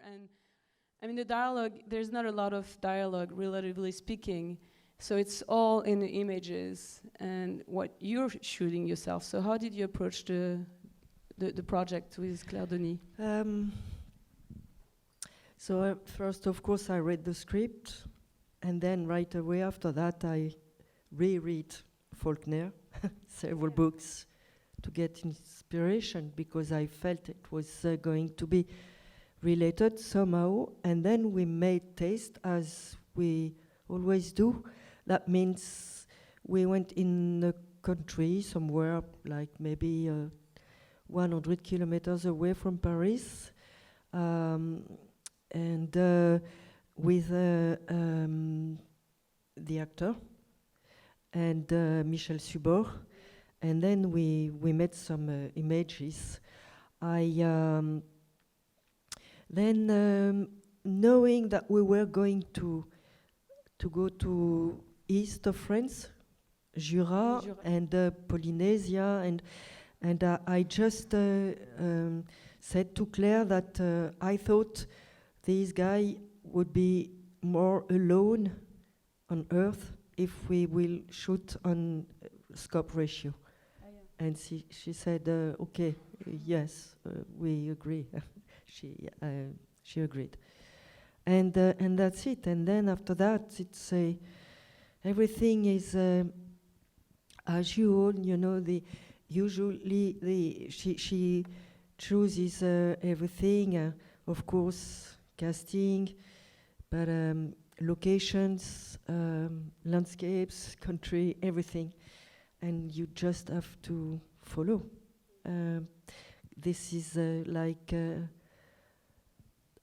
And I mean, the dialogue, there's not a lot of dialogue, relatively speaking. So it's all in the images and what you're shooting yourself. So how did you approach the project with Claire Denis? So first, of course, I read the script, and then right away after that, I reread Faulkner, several books, to get inspiration, because I felt it was going to be related somehow. And then we made taste, as we always do. That means we went in the country somewhere, like maybe 100 kilometers away from Paris, and with the actor and Michel Subor, and then we made some images. Then knowing that we were going to go to east of France, Jura, and Polynesia, and I just said to Claire that I thought this guy would be more alone on Earth if we will shoot on scope ratio. And she said, okay, yes, we agree. She agreed. And that's it. And then after that, it's everything is as usual. You know, usually she chooses everything. Of course, casting, but locations, landscapes, country, everything, and you just have to follow. This is like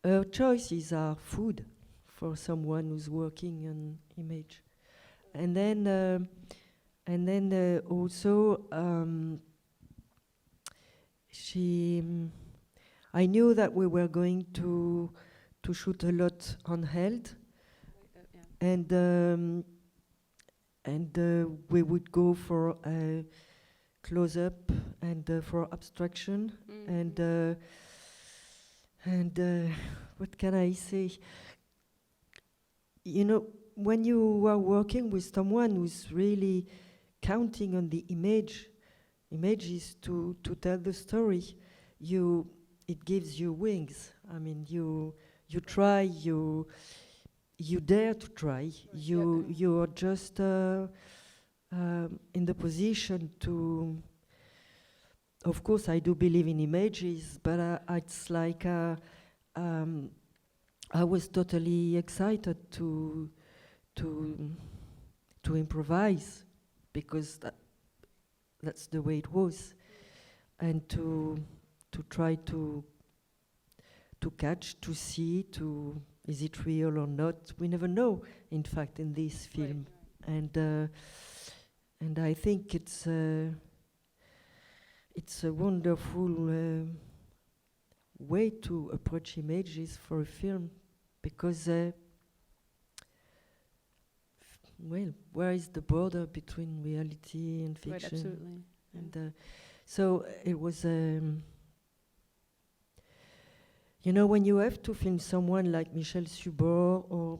her choices are food for someone who's working on image, and then also I knew that we were going to shoot a lot on held, and we would go for close up and for abstraction, and what can I say? You know, when you are working with someone who's really counting on the images to tell the story, it gives you wings. I mean, you try, you dare to try. You are just in the position to. Of course, I do believe in images, but it's like I was totally excited to improvise, because that's the way it was, and to try to catch, to see, is it real or not? We never know, in fact, in this film, and I think it's a wonderful way to approach images for a film, because well, where is the border between reality and fiction? Right, absolutely. And so it was, you know, when you have to film someone like Michel Subor or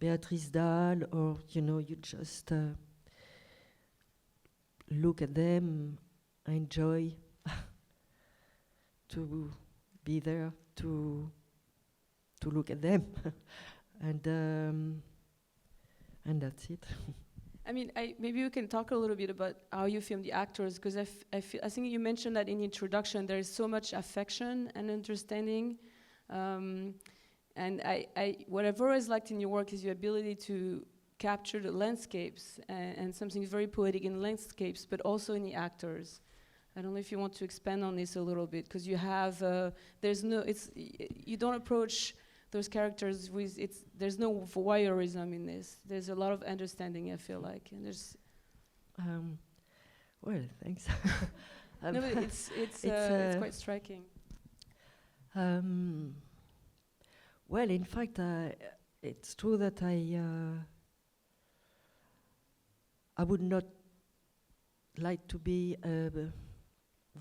Béatrice Dalle, or, you know, you just look at them, enjoy to be there, to look at them, and that's it. I mean, maybe you can talk a little bit about how you film the actors, because I think you mentioned that in the introduction there is so much affection and understanding, and what I've always liked in your work is your ability to capture the landscapes and something very poetic in landscapes, but also in the actors. I don't know if you want to expand on this a little bit, because you have you don't approach those characters with there's no voyeurism in this. There's a lot of understanding, I feel like, and there's. Well, thanks. No, but it's quite striking. Well, in fact, it's true that I would not like to be a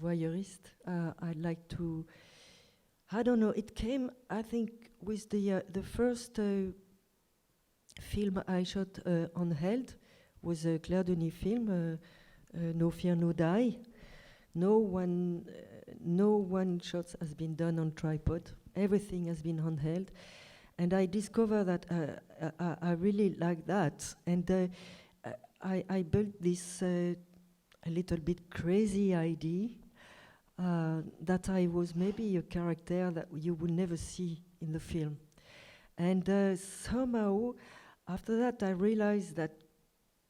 voyeurist. I'd like to I don't know. It came, I think, with the first film I shot on Held was a Claire Denis film, No Fear, No Die. No one shots has been done on tripod. Everything has been handheld, and I discovered that I really like that. And I built this a little bit crazy idea that I was maybe a character that you will never see in the film. And somehow, after that, I realized that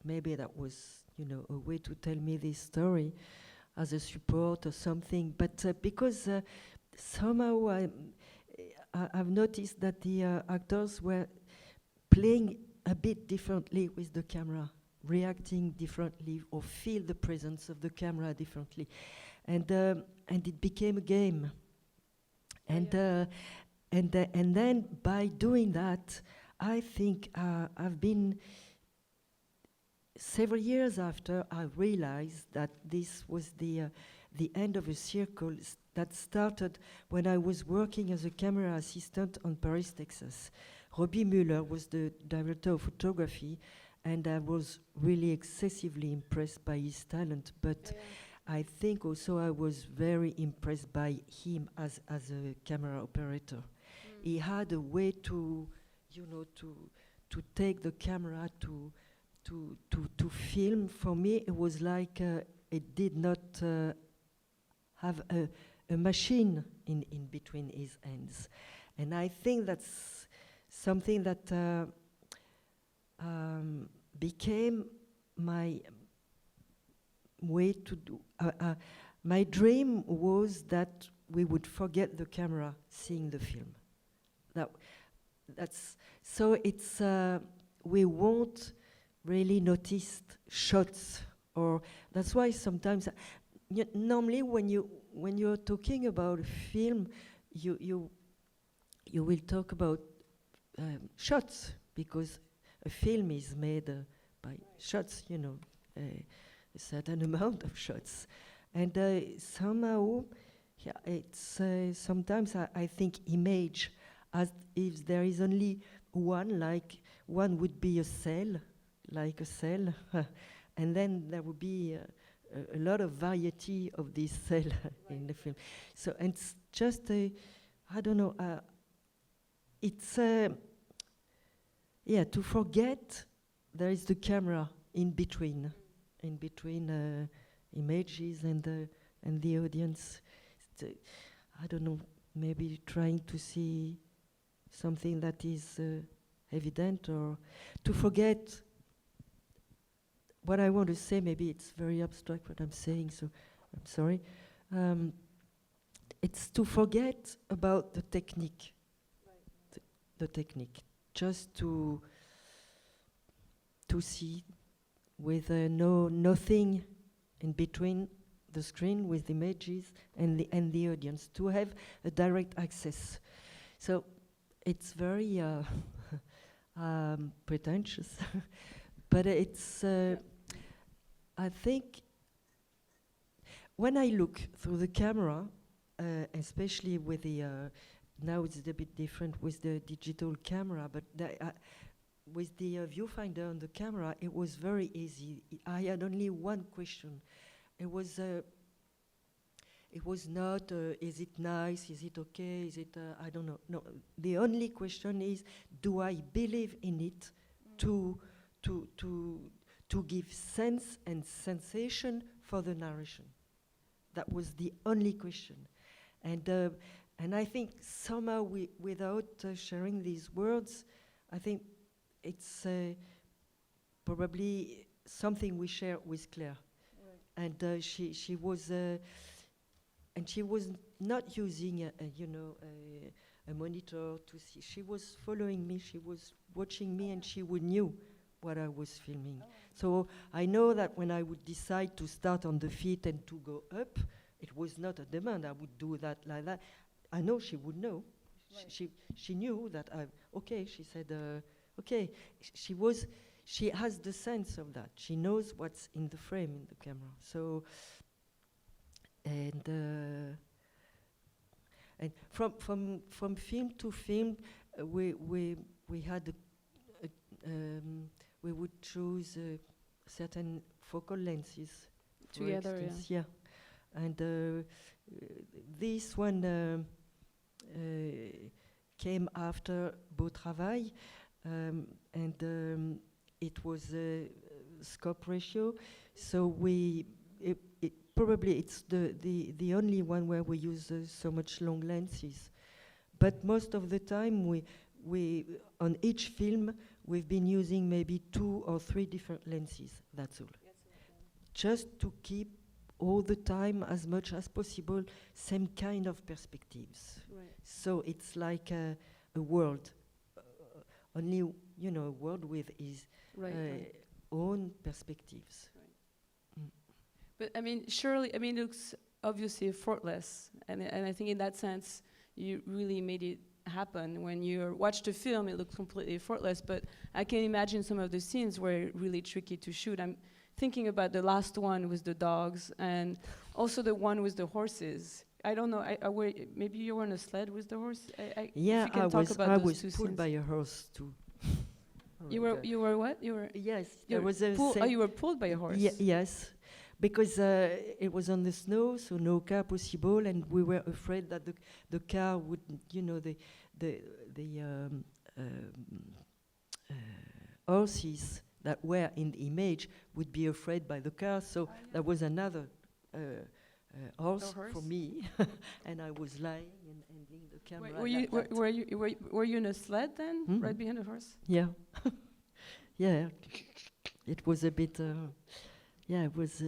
maybe that was, a way to tell me this story as a support or something. But because somehow I've noticed that the actors were playing a bit differently with the camera, reacting differently, or feel the presence of the camera differently, and it became a game. And then by doing that, I think I've been. Several years after, I realized that this was the end of a circle that started when I was working as a camera assistant on Paris, Texas. Robbie Mueller was the director of photography, and I was really excessively impressed by his talent. But I think also I was very impressed by him as a camera operator. He had a way to take the camera to film. For me, it was like it did not have a machine in between his hands. And I think that's something that became my way to do. My dream was that we would forget the camera seeing the film. That's so it's we won't really notice shots, or that's why sometimes normally when you're talking about a film, you will talk about shots, because a film is made by shots, a certain amount of shots, and somehow it's sometimes I think image as if there is only one, like one would be a cell, like a cell, and then there would be a lot of variety of this cell in the film. So, and it's just I don't know, it's to forget there is the camera in between images and the audience. I don't know, maybe trying to see something that is evident, or to forget what I want to say. Maybe it's very abstract what I'm saying, so I'm sorry. It's to forget about the technique, the technique, just to see with nothing in between the screen with images and the audience, to have a direct access. So it's very pretentious, but it's. I think when I look through the camera, especially with the now it's a bit different with the digital camera, but with the viewfinder on the camera, it was very easy. I had only one question. It was not, is it nice, is it okay, is it, I don't know. No, the only question is, do I believe in it to give sense and sensation for the narration? That was the only question. And I think somehow without sharing these words, I think it's probably something we share with Claire. Right. And she was not using a monitor to see. She was following me. She was watching me, and she knew what I was filming. Oh. So I know that when I would decide to start on the feet and to go up, it was not a demand. I would do that like that. I know she would know. Right. She knew that okay. She said okay. She has the sense of that. She knows what's in the frame in the camera. So, and And from film to film, we had we would choose certain focal lenses. for Together, instance, yeah. And this one came after Beau Travail, and it was a scope ratio. So probably it's the only one where we use so much long lenses. But most of the time, we on each film we've been using maybe 2 or 3 different lenses. That's all. Just to keep all the time, as much as possible, same kind of perspectives. Right. So it's like a world, only a world with its own perspectives. But I mean, surely, I mean, it looks obviously effortless, and I think in that sense, you really made it happen. When you watch the film, it looks completely effortless. But I can imagine some of the scenes were really tricky to shoot. I'm thinking about the last one with the dogs, and also the one with the horses. I don't know. Maybe you were on a sled with the horse. Yeah, I was pulled by a horse too. You were what? You were. Yes, You there was a you were pulled by a horse. Yes, because it was on the snow, so no car possible, and we were afraid that the car would, the horses that were in the image would be afraid by the car. So there was another horse for me, and I was lying and handling the camera. Were you in a sled then, right behind the horse? Yeah, yeah. It was a bit. It was.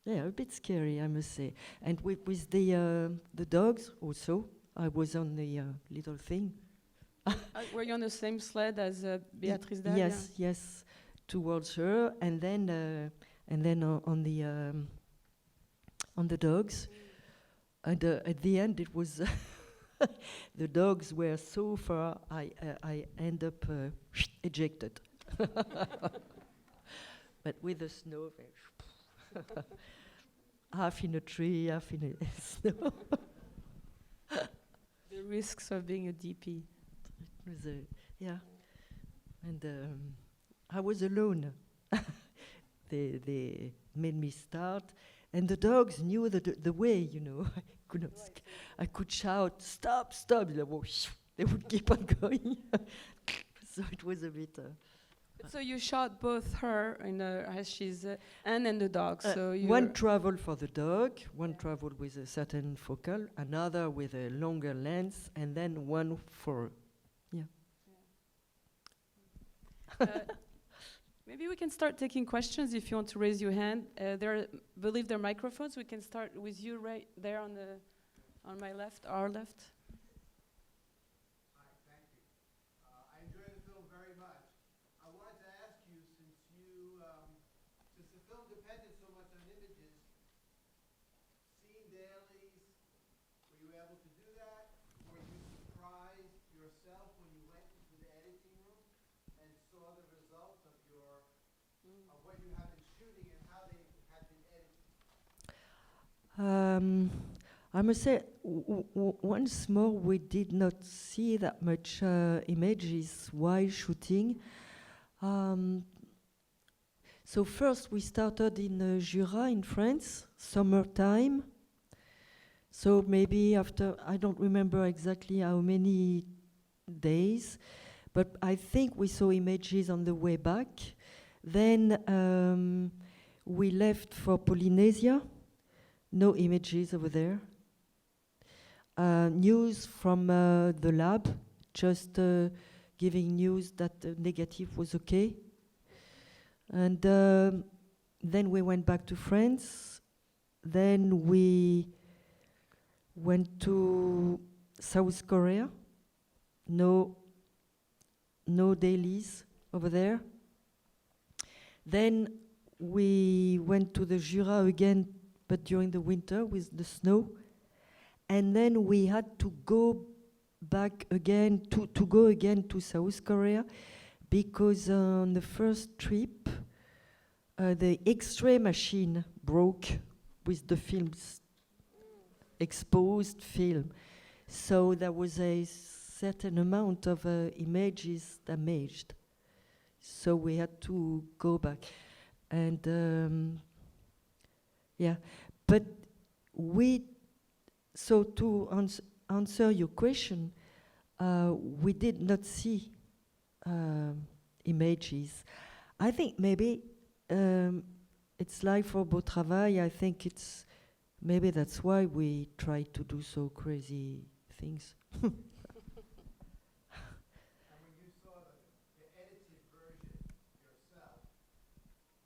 A bit scary, I must say. And with the dogs also, I was on the little thing. Were you on the same sled as Beatrice Dalle? Yes, towards her, and then on the dogs, and at the end it was the dogs were so far. I end up ejected, but with the snow, half in a tree, half in a snow. The risks of being a DP. It was and I was alone. They made me start, and the dogs knew the way. I could not. I could shout, "Stop, stop!" They would keep on going. So it was a bit. So you shot both her as she's and the dog. So one travel for the dog, one travel with a certain focal, another with a longer lens, and then one for. Maybe we can start taking questions if you want to raise your hand. I believe there are microphones. We can start with you right there on my left, our left. Hi, thank you. I enjoyed the film very much. I wanted to ask you, since the film depended so much on images, seeing dailies, were you able to do that? Were you surprised yourself when you went into the editing room and saw the results of what you have been shooting and how they had been edited? I must say, once more, we did not see that much images while shooting. So first we started in Jura in France, summertime. So maybe after, I don't remember exactly how many days, but I think we saw images on the way back. Then we left for Polynesia, no images over there. News from the lab, just giving news that the negative was okay. And then we went back to France. Then we went to South Korea. No dailies over there. Then we went to the Jura again, but during the winter with the snow. And then we had to go back again, to go again to South Korea, because on the first trip, the X-ray machine broke with the films, exposed film. So there was a certain amount of images damaged. So we had to go back. And yeah, but so to answer your question, we did not see images. I think maybe it's like for Beau Travail, I think maybe that's why we try to do so crazy things. And when you saw the edited version yourself,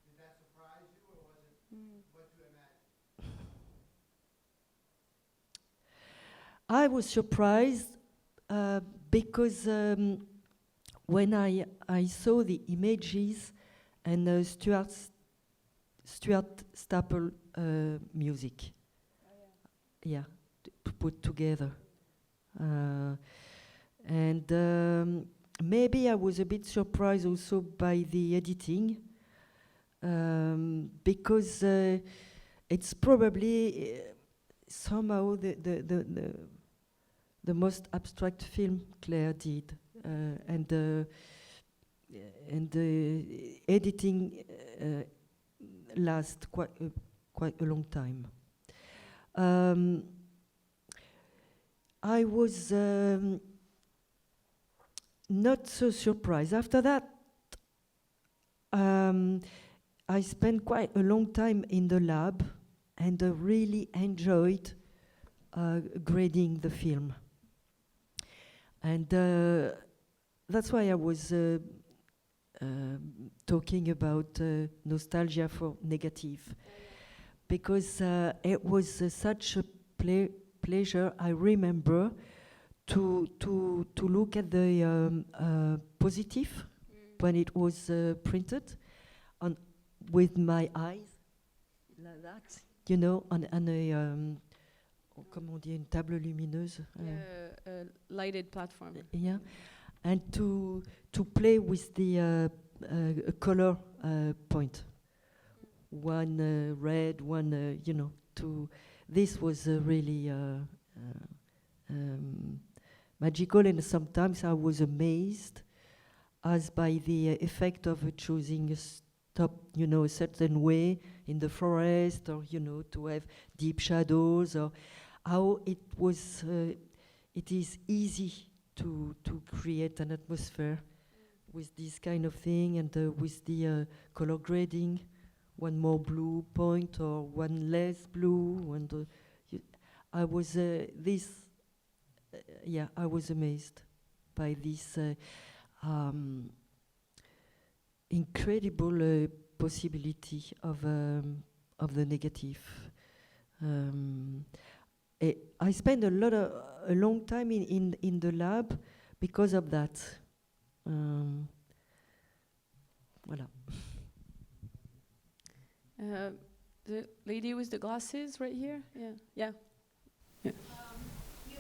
did that surprise you, or was it what you imagined? I was surprised because when I saw the images and Stuart Staple music, yeah, to put together, and maybe I was a bit surprised also by the editing, because it's probably somehow the most abstract film Claire did, and the editing lasts quite a long time. I was not so surprised. After that, I spent quite a long time in the lab and really enjoyed grading the film. And that's why I was talking about nostalgia for negative, because it was such a pleasure. I remember to look at the positive when it was printed with my eyes like that, you know, on a comment on dit, une table lumineuse. Lighted platform. Yeah, and to play with the color point. One red, one, you know, this was really magical, and sometimes I was amazed as by the effect of choosing a a certain way in the forest, or, to have deep shadows, or how it is easy to create an atmosphere with this kind of thing, and with the color grading, one more blue point or one less blue, and I was I was amazed by this incredible possibility of the negative. I spent a long time in the lab because of that. Voilà. The lady with the glasses right here? Yeah. You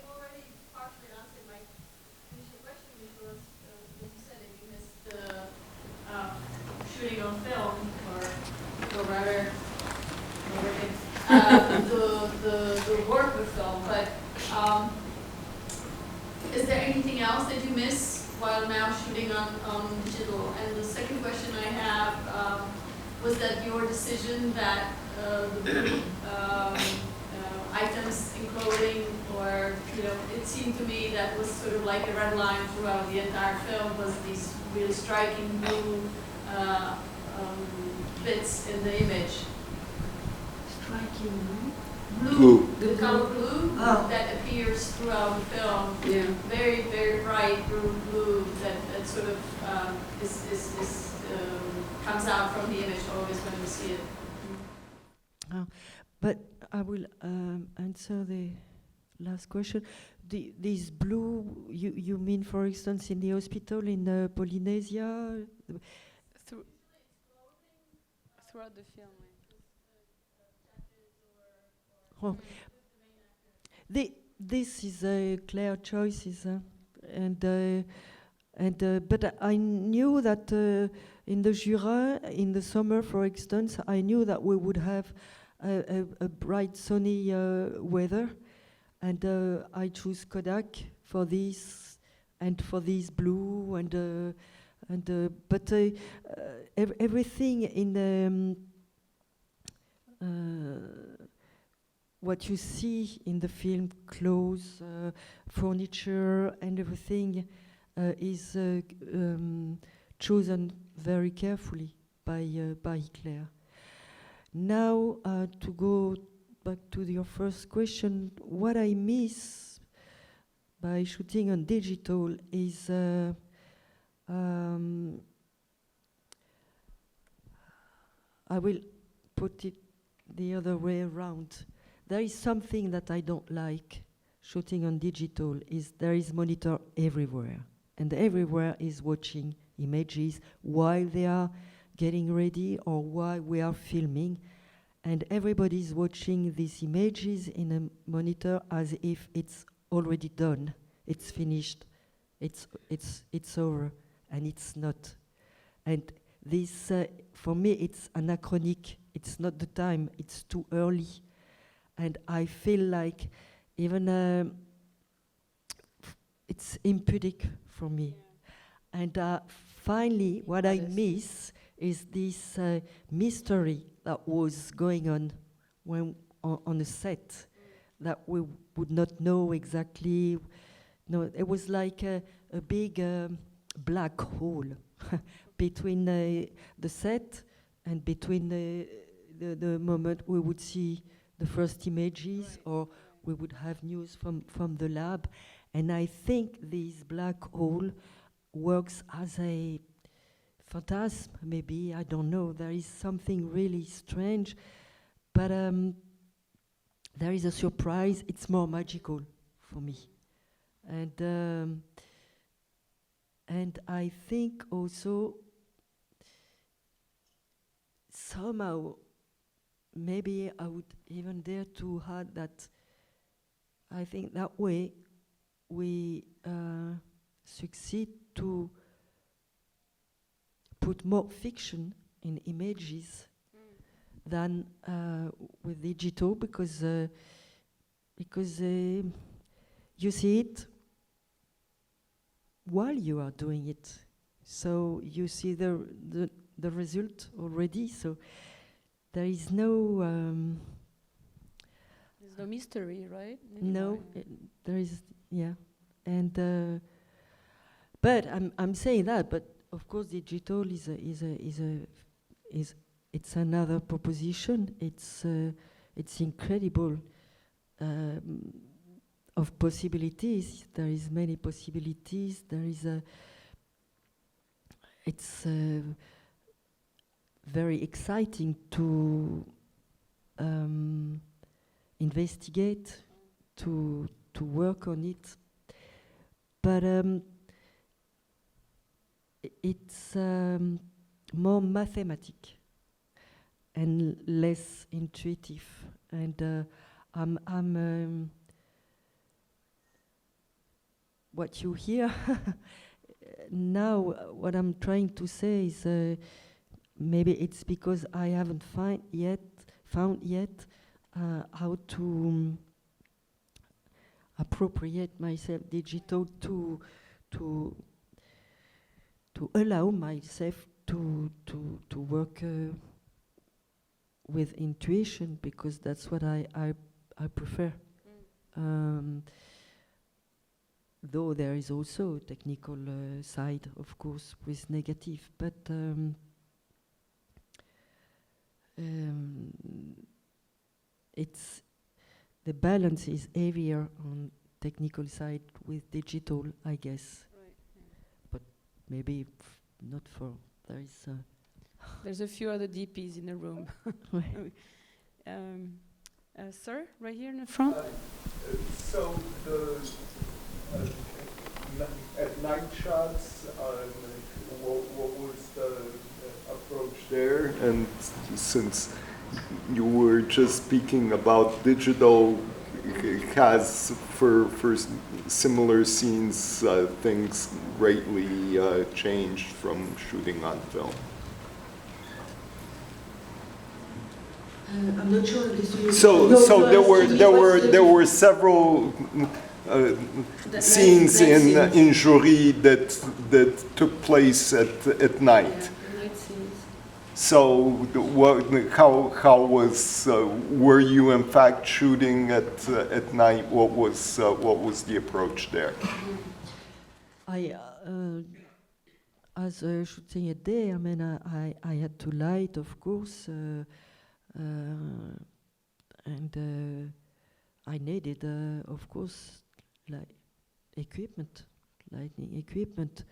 already partially answered my initial question, which was, as you said, that you missed the shooting on film, or rather, the work with film. But is there anything else that you miss while now shooting on digital? And the second question I have was that your decision that the items in clothing, or it seemed to me that was sort of like a red line throughout the entire film, was these really striking blue bits in the image. Striking Blue. The color blue Oh. that appears throughout the film. Yeah. Very, very bright blue that sort of comes out from the image always when you see it. But I will answer the last question. This blue, you mean, for instance, in the hospital in Polynesia? Throughout the film. Oh. This is a Claire choices, but I knew that in the Jura, in the summer, for instance, I knew that we would have a bright sunny weather, and I choose Kodak for this and for this blue but everything in what you see in the film, clothes, furniture, and everything is chosen very carefully by Claire. Now, to go back to your first question, what I miss by shooting on digital is I will put it the other way around. There is something that I don't like shooting on digital is there is monitor everywhere, and everywhere is watching images while they are getting ready or while we are filming, and everybody's watching these images in a monitor as if it's already done, it's finished, it's over, and it's not. And this, for me, it's anachronic. It's not the time. It's too early, and I feel like even it's impudic for me. Yeah. And finally, what I miss is this mystery that was going on when on a set that we would not know exactly. No, it was like a big black hole between the set and between the moment we would see the first images, or we would have news from the lab. And I think this black hole works as a phantasm, maybe, I don't know. There is something really strange, but there is a surprise. It's more magical for me. And I think also somehow, maybe I would even dare to add that I think that way we succeed to put more fiction in images than with digital, because you see it while you are doing it, so you see the result already. So there is no there's no mystery, right? No, there is, yeah, and but I'm saying that, but of course digital is it's another proposition. It's incredible of possibilities. There is many possibilities. There is it's very exciting to investigate, to work on it. But it's more mathematic and less intuitive. And I'm what you hear now, what I'm trying to say is maybe it's because I haven't found yet how to appropriate myself digital to allow myself to work with intuition, because that's what I prefer. Though there is also a technical side, of course, with negative, but it's the balance is heavier on technical side with digital, I guess. Right. Yeah. But maybe not for there is. There's a few other DPs in the room. Sir, right here in the front. So the at night shots, what was the approach there? And since you were just speaking about digital, has for similar scenes things greatly changed from shooting on film? I'm not sure this is. So there were several scenes in Jury that took place at night. So how was were you in fact shooting at night? What was the approach there? As a shooting at day, I mean, I had to light, of course, and I needed, of course, like equipment, lighting equipment.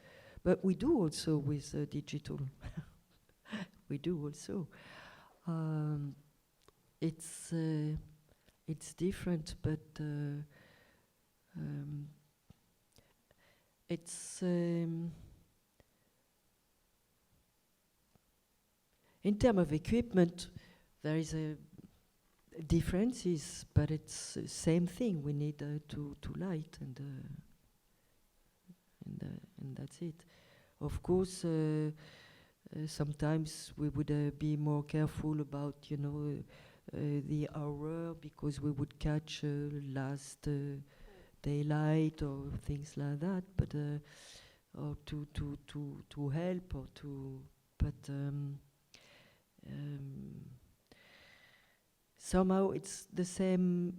But we do also with digital. We do also. It's different, but it's in terms of equipment, there is a differences, but it's the same thing. We need to light and that's it. Of course, sometimes we would be more careful about, the hour, because we would catch last daylight or things like that. But or to help or to, but somehow it's the same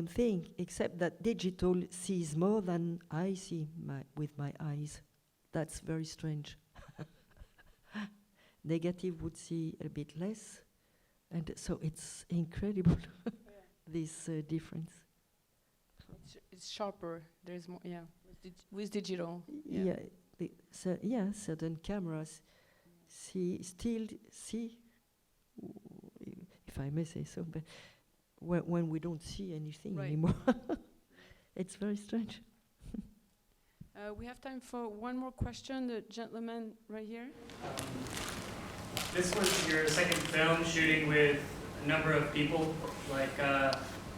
thing, except that digital sees more than I see with my eyes. That's very strange. Negative would see a bit less, and so it's incredible, this difference. It's sharper. There's more, yeah, with digital. Yeah, certain cameras still see, if I may say so, but when we don't see anything anymore. It's very strange. We have time for one more question. The gentleman right here. This was your second film shooting with a number of people, like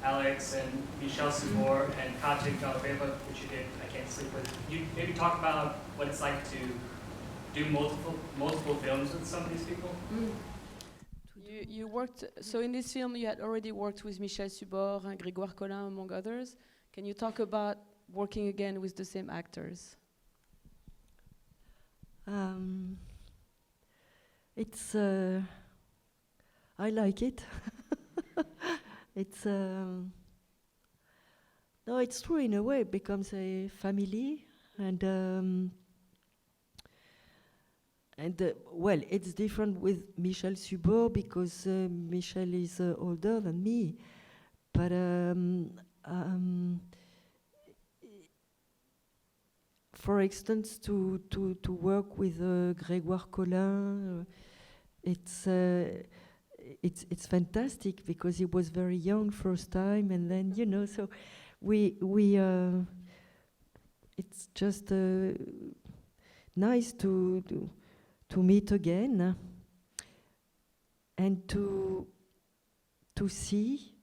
Alex and Michel Subor and Katja Galaveva, which you did I Can't Sleep With. You maybe talk about what it's like to do multiple films with some of these people? You worked, so in this film you had already worked with Michel Subor and Grégoire Collin, among others. Can you talk about working again with the same actors? It's I like it. It's no, it's true in a way. It becomes a family, and well, it's different with Michel Subor because Michel is older than me, but for instance, to work with Grégoire Collin, it's fantastic because he was very young first time, and then so we it's just nice to meet again and to see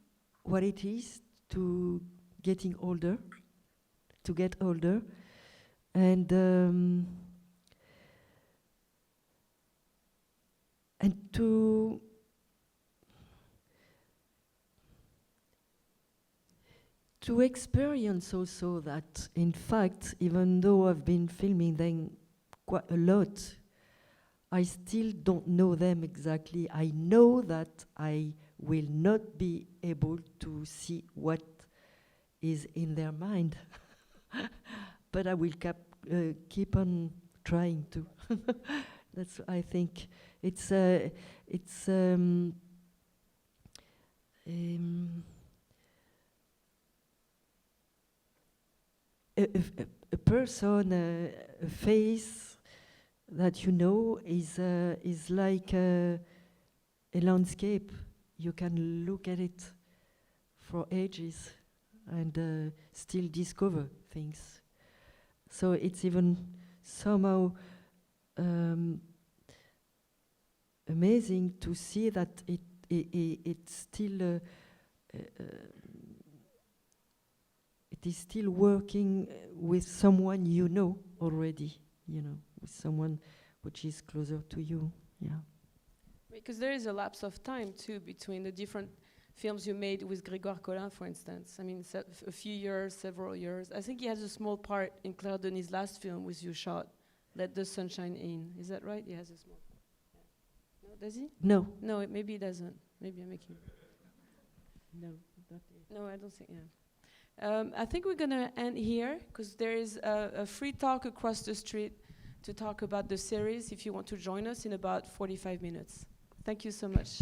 what it is to get older, and to experience also that, in fact, even though I've been filming them quite a lot, I still don't know them exactly. I know that I will not be able to see what is in their mind, but I will keep on trying to. That's, I think, it's a person, a face that is like a landscape. You can look at it for ages and still discover things. So it's even somehow amazing to see that it's still it is still working with someone already, with someone which is closer to you. Yeah. Because there is a lapse of time too between the different films you made with Grégoire Collin, for instance. I mean, a few years, several years. I think he has a small part in Claire Denis' last film with you shot, Let the Sunshine In. Is that right? He has a small part. Yeah. No, does he? No. No, maybe he doesn't. Maybe I'm making... No, I don't think, yeah. I think we're gonna end here, because there is a free talk across the street to talk about the series if you want to join us in about 45 minutes. Thank you so much.